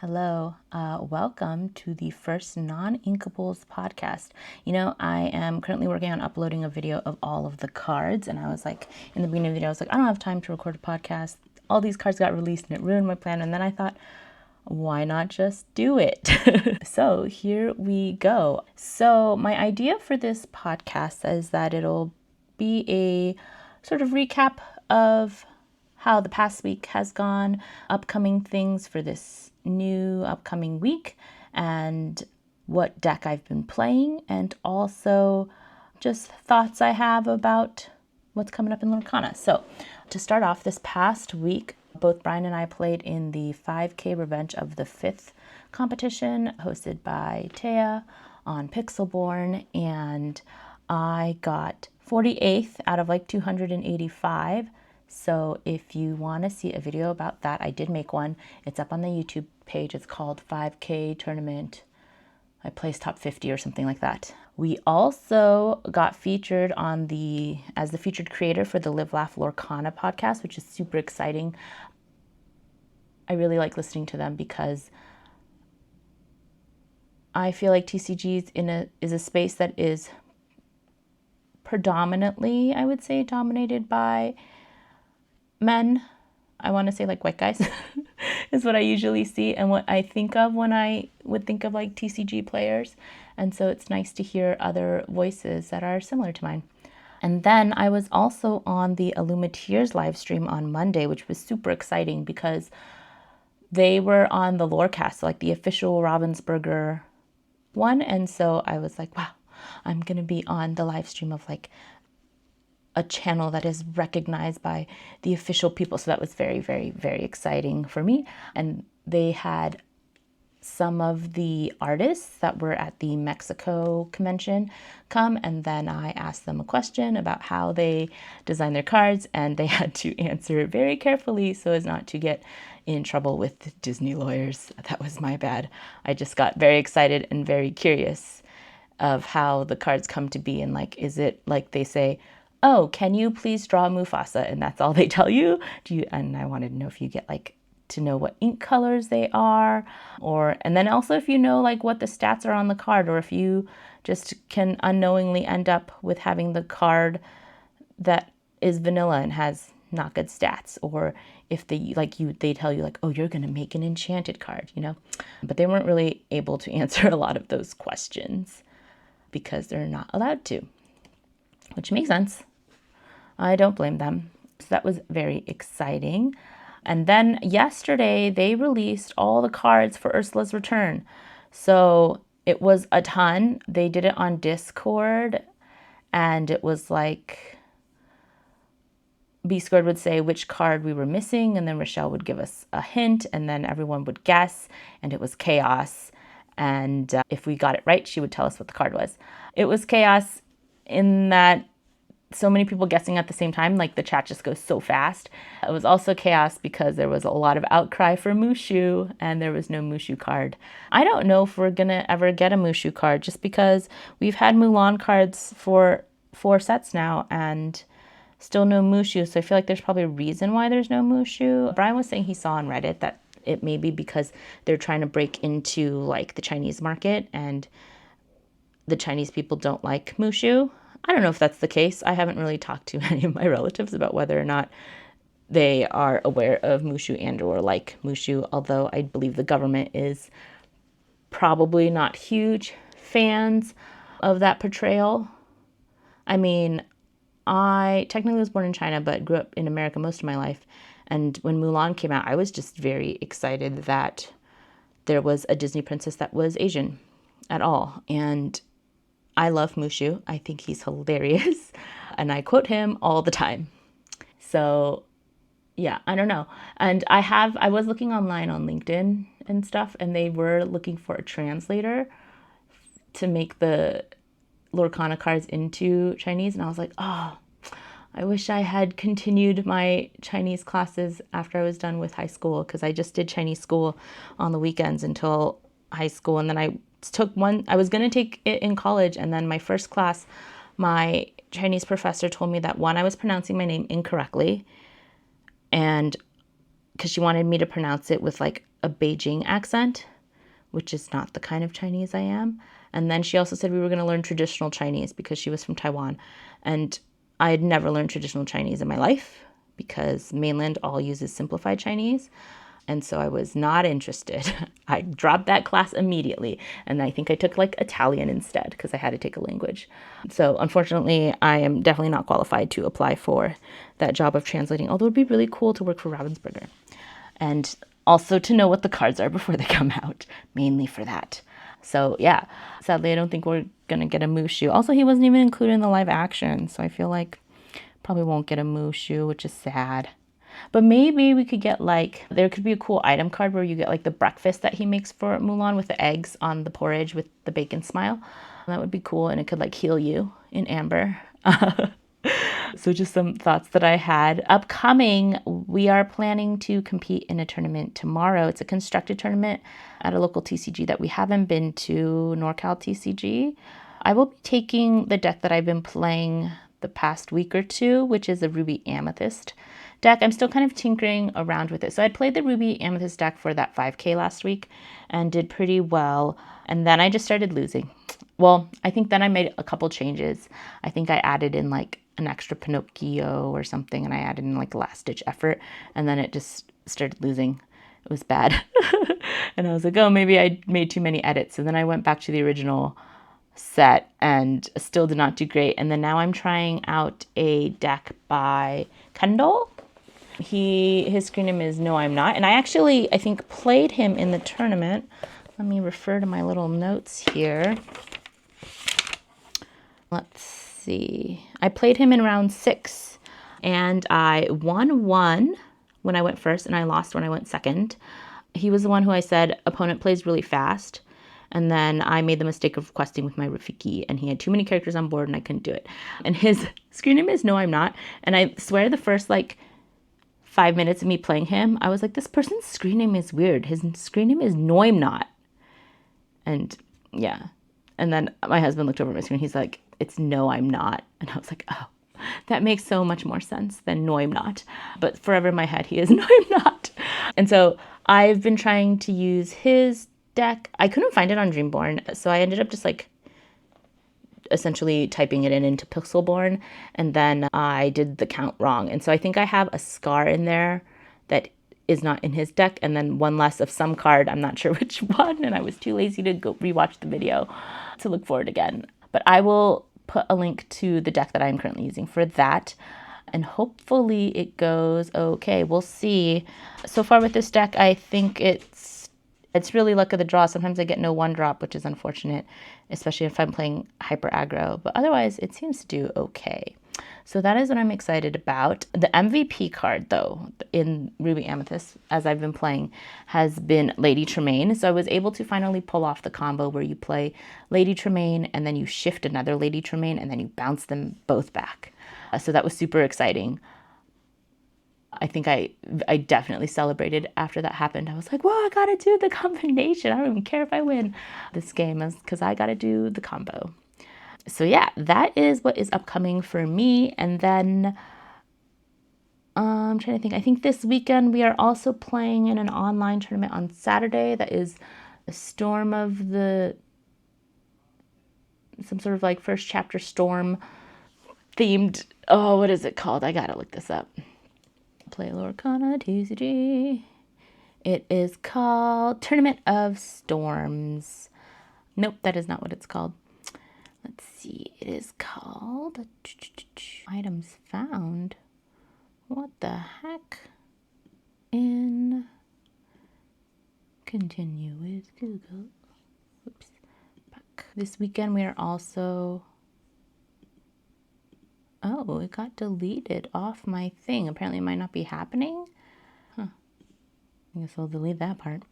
Hello, welcome to the first Noninkables podcast. I am currently working on uploading a video of all of the cards, and I was like, in the beginning of the video, I was like, I don't have time to record a podcast. All these cards got released and it ruined my plan, and then I thought, why not just do it? So here we go. So my idea for this podcast is that it'll be a sort of recap of how the past week has gone, upcoming things for this new upcoming week, and what deck I've been playing, and also just thoughts I have about what's coming up in Lorcana. So to start off, this past week, both Brian and I played in the 5K Revenge of the 5th competition hosted by Taya on Pixelborn, and I got 48th out of like 285. So if you want to see a video about that, I did make one. It's up on the YouTube page. It's called 5K Tournament. I placed top 50 or something like that. We also got featured as the featured creator for the Live Laugh Lorcana podcast, which is super exciting. I really like listening to them because I feel like TCGs is a space that is predominantly, I would say, dominated by men. I want to say like white guys is what I usually see and what I think of when I would think of like TCG players. And so it's nice to hear other voices that are similar to mine. And then I was also on the Illumineers live stream on Monday, which was super exciting because they were on the Lorecast, like the official Ravensburger one. And so I was like, wow, I'm going to be on the live stream of like a channel that is recognized by the official people. So that was very, very, very exciting for me. And they had some of the artists that were at the Mexico convention come, and then I asked them a question about how they design their cards, and they had to answer it very carefully so as not to get in trouble with Disney lawyers. That was my bad. I just got very excited and very curious of how the cards come to be, and like, is it like they say, oh, can you please draw Mufasa? And that's all they tell you. And I wanted to know if you get like to know what ink colors they are, and then also if you know like what the stats are on the card, or if you just can unknowingly end up with having the card that is vanilla and has not good stats, or if they tell you like, oh, you're going to make an enchanted card, But they weren't really able to answer a lot of those questions because they're not allowed to, which makes sense. I don't blame them. So that was very exciting. And then yesterday, they released all the cards for Ursula's Return. So it was a ton. They did it on Discord, and it was like B Squared would say which card we were missing, and then Rochelle would give us a hint, and then everyone would guess, and it was chaos. And if we got it right, she would tell us what the card was. It was chaos in that so many people guessing at the same time, like the chat just goes so fast. It was also chaos because there was a lot of outcry for Mushu, and there was no Mushu card. I don't know if we're gonna ever get a Mushu card, just because we've had Mulan cards for 4 sets now and still no Mushu. So I feel like there's probably a reason why there's no Mushu. Brian was saying he saw on Reddit that it may be because they're trying to break into like the Chinese market, and the Chinese people don't like Mushu. I don't know if that's the case. I haven't really talked to any of my relatives about whether or not they are aware of Mushu and or like Mushu, although I believe the government is probably not huge fans of that portrayal. I mean, I technically was born in China, but grew up in America most of my life. And when Mulan came out, I was just very excited that there was a Disney princess that was Asian at all. And I love Mushu. I think he's hilarious, and I quote him all the time. So yeah, I don't know. And I was looking online on LinkedIn and stuff, and they were looking for a translator to make the Lorcana cards into Chinese. And I was like, oh, I wish I had continued my Chinese classes after I was done with high school, because I just did Chinese school on the weekends until high school. And then I was going to take it in college, and then my first class, my Chinese professor told me that I was pronouncing my name incorrectly, and because she wanted me to pronounce it with like a Beijing accent, which is not the kind of Chinese I am. And then she also said we were going to learn traditional Chinese because she was from Taiwan. And I had never learned traditional Chinese in my life because mainland all uses simplified Chinese. And so I was not interested. I dropped that class immediately. And I think I took like Italian instead because I had to take a language. So unfortunately, I am definitely not qualified to apply for that job of translating, although it'd be really cool to work for Ravensburger. And also to know what the cards are before they come out, mainly for that. So yeah, sadly, I don't think we're going to get a Mushu. Also, he wasn't even included in the live action. So I feel like probably won't get a Mushu, which is sad. But maybe we could get like, there could be a cool item card where you get like the breakfast that he makes for Mulan with the eggs on the porridge with the bacon smile. That would be cool. And it could like heal you in amber. So just some thoughts that I had. Upcoming, we are planning to compete in a tournament tomorrow. It's a constructed tournament at a local TCG that we haven't been to, NorCal TCG. I will be taking the deck that I've been playing the past week or two, which is a Ruby Amethyst deck. I'm still kind of tinkering around with it. So I played the Ruby Amethyst deck for that 5K last week and did pretty well. And then I just started losing. Well, I think then I made a couple changes. I think I added in like an extra Pinocchio or something, and I added in like a last ditch effort, and then it just started losing. It was bad. And I was like, oh, maybe I made too many edits. So then I went back to the original set and still did not do great. And then now I'm trying out a deck by Kendall. His screen name is No I'm Not. And I think played him in the tournament. Let me refer to my little notes here. Let's see. I played him in round 6 and I won 1 when I went first and I lost when I went second. He was the one who I said opponent plays really fast. And then I made the mistake of questing with my Rafiki, and he had too many characters on board and I couldn't do it. And his screen name is No I'm Not. And I swear the first like 5 minutes of me playing him, I was like, this person's screen name is weird. His screen name is No I'm Not. And yeah. And then my husband looked over at my screen. He's like, it's No I'm Not. And I was like, oh, that makes so much more sense than No I'm Not. But forever in my head, he is No I'm Not. And so I've been trying to use his deck. I couldn't find it on Dreamborn, so I ended up just like essentially typing it into Pixelborn, and then I did the count wrong. And so I think I have a Scar in there that is not in his deck, and then one less of some card. I'm not sure which one, and I was too lazy to go rewatch the video to look for it again. But I will put a link to the deck that I'm currently using for that, and hopefully it goes okay. We'll see. So far with this deck, I think it's really luck of the draw. Sometimes I get no 1-drop, which is unfortunate, especially if I'm playing hyper aggro. But otherwise, it seems to do okay. So that is what I'm excited about. The MVP card, though, in Ruby Amethyst, as I've been playing, has been Lady Tremaine. So I was able to finally pull off the combo where you play Lady Tremaine, and then you shift another Lady Tremaine, and then you bounce them both back. So that was super exciting. I think I definitely celebrated after that happened. I was like, whoa, I gotta do the combination. I don't even care if I win this game because I gotta do the combo. So yeah, that is what is upcoming for me. And then I'm trying to think. I think this weekend we are also playing in an online tournament on Saturday that is a Storm of some sort of like first chapter Storm themed. Oh, what is it called? I gotta look this up. Play Lorcana TCG. It is called Tournament of Storms. Nope, that is not what it's called. Let's see. It is called Items Found. What the heck? Continue with Google. Oops. Back. This weekend we are also... Oh, it got deleted off my thing. Apparently it might not be happening. Huh. I guess I'll delete that part.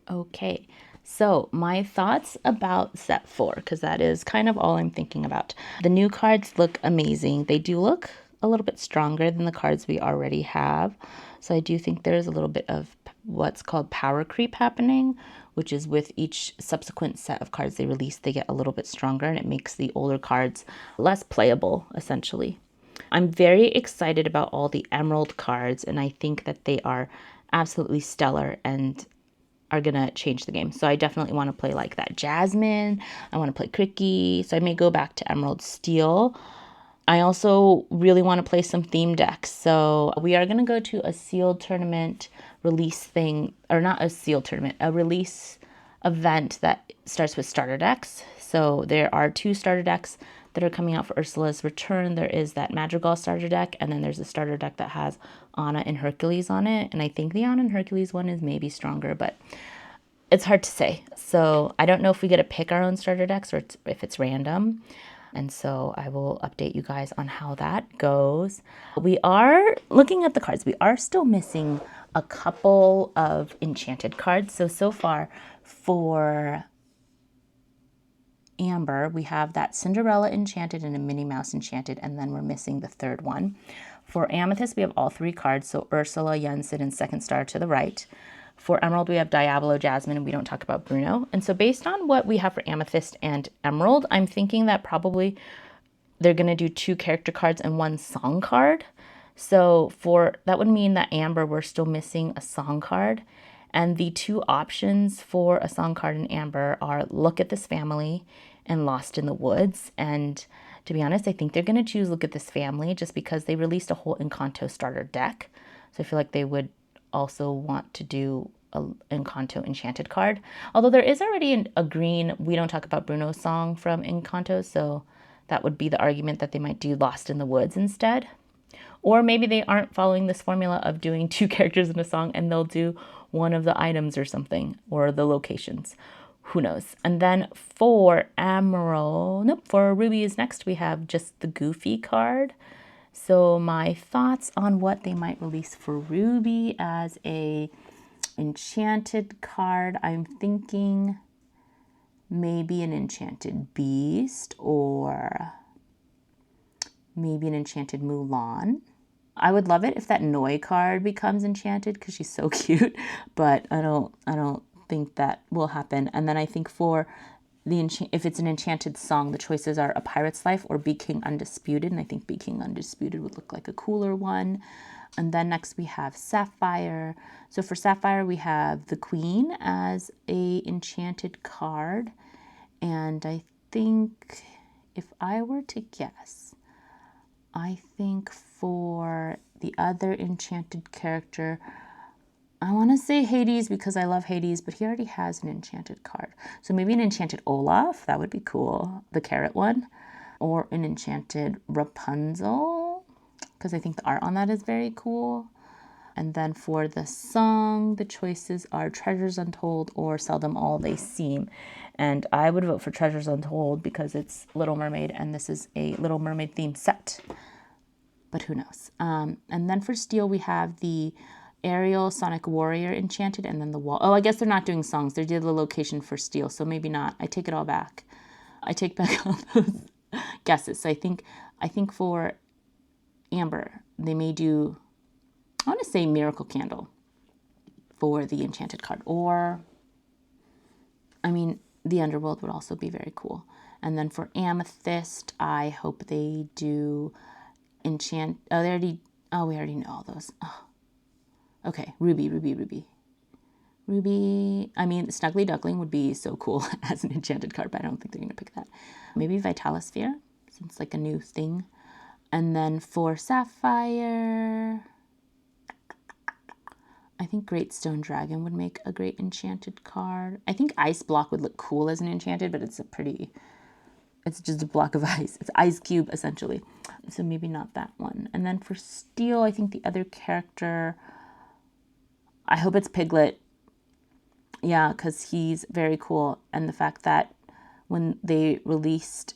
Okay, so my thoughts about set 4, because that is kind of all I'm thinking about. The new cards look amazing. They do look a little bit stronger than the cards we already have. So I do think there's a little bit of what's called power creep happening, which is with each subsequent set of cards they release, they get a little bit stronger, and it makes the older cards less playable, essentially. I'm very excited about all the Emerald cards, and I think that they are absolutely stellar, and are gonna change the game. So I definitely want to play like that Jasmine. I want to play Cricky. So I may go back to Emerald Steel. I also really want to play some theme decks. So we are gonna go to a sealed tournament release thing, or not a sealed tournament, a release event that starts with starter decks. So there are 2 starter decks that are coming out for Ursula's return. There is that Madrigal starter deck, and then there's a starter deck that has Anna and Hercules on it. And I think the Anna and Hercules one is maybe stronger, but it's hard to say. So I don't know if we get to pick our own starter decks or if it's random. And so I will update you guys on how that goes. We are looking at the cards. We are still missing a couple of enchanted cards. So far for Amber, we have that Cinderella enchanted and a Minnie Mouse enchanted, and then we're missing the third one. For Amethyst, we have all 3 cards, so Ursula, Yensid, and Second Star to the right. For Emerald, we have Diablo, Jasmine, and we don't talk about Bruno. And so based on what we have for Amethyst and Emerald, I'm thinking that probably they're going to do 2 character cards and 1 song card. So that would mean that Amber, we're still missing a song card. And the 2 options for a song card in Amber are Look at This Family and Lost in the Woods. And to be honest, I think they're going to choose Look at This Family just because they released a whole Encanto starter deck. So I feel like they would also want to do a Encanto enchanted card. Although there is already a green We Don't Talk About Bruno song from Encanto, so that would be the argument that they might do Lost in the Woods instead. Or maybe they aren't following this formula of doing 2 characters in a song and they'll do one of the items or something, or the locations. Who knows? And then for for Ruby is next, we have just the Goofy card. So my thoughts on what they might release for Ruby as a enchanted card, I'm thinking maybe an enchanted beast or maybe an enchanted Mulan. I would love it if that Noi card becomes enchanted because she's so cute, but I don't think that will happen. And then I think for if it's an enchanted song, the choices are A Pirate's Life or Be King Undisputed, and I think Be King Undisputed would look like a cooler one. And then next we have Sapphire. So for Sapphire, we have the Queen as a enchanted card. And I think if I were to guess, I think for the other enchanted character, I want to say Hades because I love Hades, but he already has an enchanted card. So maybe an enchanted Olaf, that would be cool, the carrot one. Or an enchanted Rapunzel, because I think the art on that is very cool. And then for the song, the choices are Treasures Untold or Seldom All They Seem. And I would vote for Treasures Untold because it's Little Mermaid, and this is a Little Mermaid themed set. But who knows? And then for Steel, we have the Ariel, Sonic Warrior enchanted, and then the wall. Oh, I guess they're not doing songs. They did the location for Steel, so maybe not. I take it all back. I take back all those guesses. So I think for Amber, they may do, I want to say Miracle Candle for the enchanted card. Or, I mean, the Underworld would also be very cool. And then for Amethyst, I hope they do enchant. Oh, we already know all those. Oh. Okay, Ruby. I mean, Snuggly Duckling would be so cool as an enchanted card, but I don't think they're going to pick that. Maybe Vitalisphere, since it's like a new thing. And then for Sapphire, I think Great Stone Dragon would make a great enchanted card. I think Ice Block would look cool as an enchanted, but it's just a block of ice. It's Ice Cube, essentially. So maybe not that one. And then for Steel, I think the other character, I hope it's Piglet. Yeah, because he's very cool. And the fact that when they released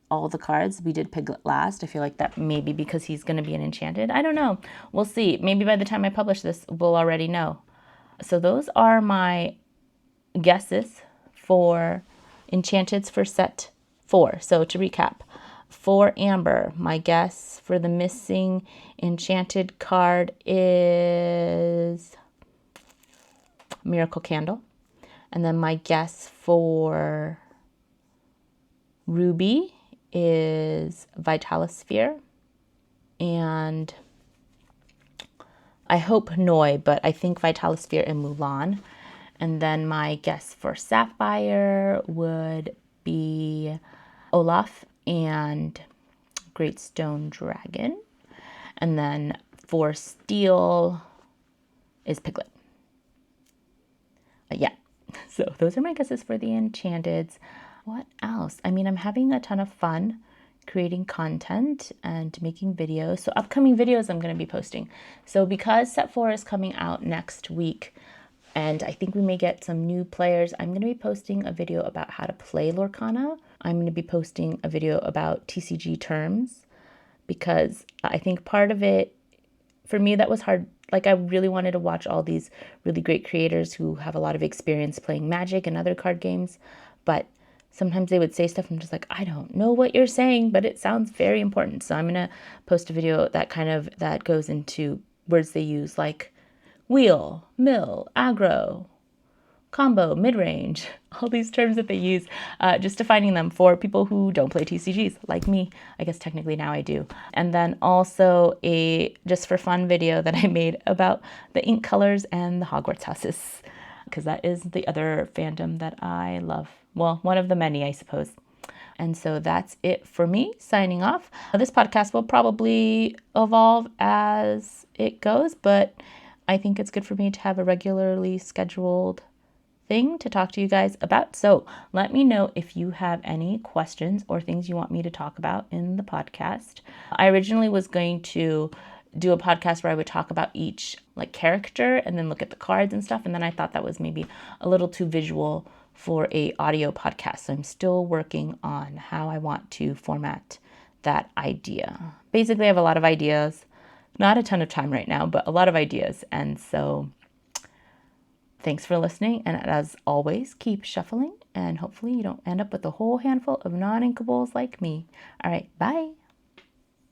all the cards, we did Piglet last. I feel like that maybe because he's going to be an enchanted. I don't know. We'll see. Maybe by the time I publish this, we'll already know. So those are my guesses for enchanteds for set 4. So to recap, for Amber, my guess for the missing enchanted card is Miracle Candle. And then my guess for Ruby is Vitalisphere. And I hope Noi, but I think Vitalisphere and Mulan. And then my guess for Sapphire would be Olaf and Great Stone Dragon. And then for Steel is Piglet. Yeah. So those are my guesses for the Enchanteds. What else? I mean, I'm having a ton of fun creating content and making videos. So upcoming videos I'm going to be posting. So because Set 4 is coming out next week, and I think we may get some new players, I'm going to be posting a video about how to play Lorcana. I'm going to be posting a video about TCG terms, because I think part of it, for me, that was hard. Like, I really wanted to watch all these really great creators who have a lot of experience playing Magic and other card games, but sometimes they would say stuff and I'm just like, I don't know what you're saying, but it sounds very important. So I'm going to post a video that goes into words they use, like wheel, mill, aggro, combo, mid-range, all these terms that they use, just defining them for people who don't play TCGs, like me. I guess technically now I do. And then also a just for fun video that I made about the ink colors and the Hogwarts houses, because that is the other fandom that I love. Well, one of the many, I suppose. And so that's it for me, signing off. This podcast will probably evolve as it goes, but I think it's good for me to have a regularly scheduled thing to talk to you guys about. So let me know if you have any questions or things you want me to talk about in the podcast. I originally was going to do a podcast where I would talk about each like character and then look at the cards and stuff. And then I thought that was maybe a little too visual for a audio podcast. So I'm still working on how I want to format that idea. Basically, I have a lot of ideas, not a ton of time right now, but a lot of ideas. And so thanks for listening, and as always, keep shuffling, and hopefully you don't end up with a whole handful of non-inkables like me. All right, bye.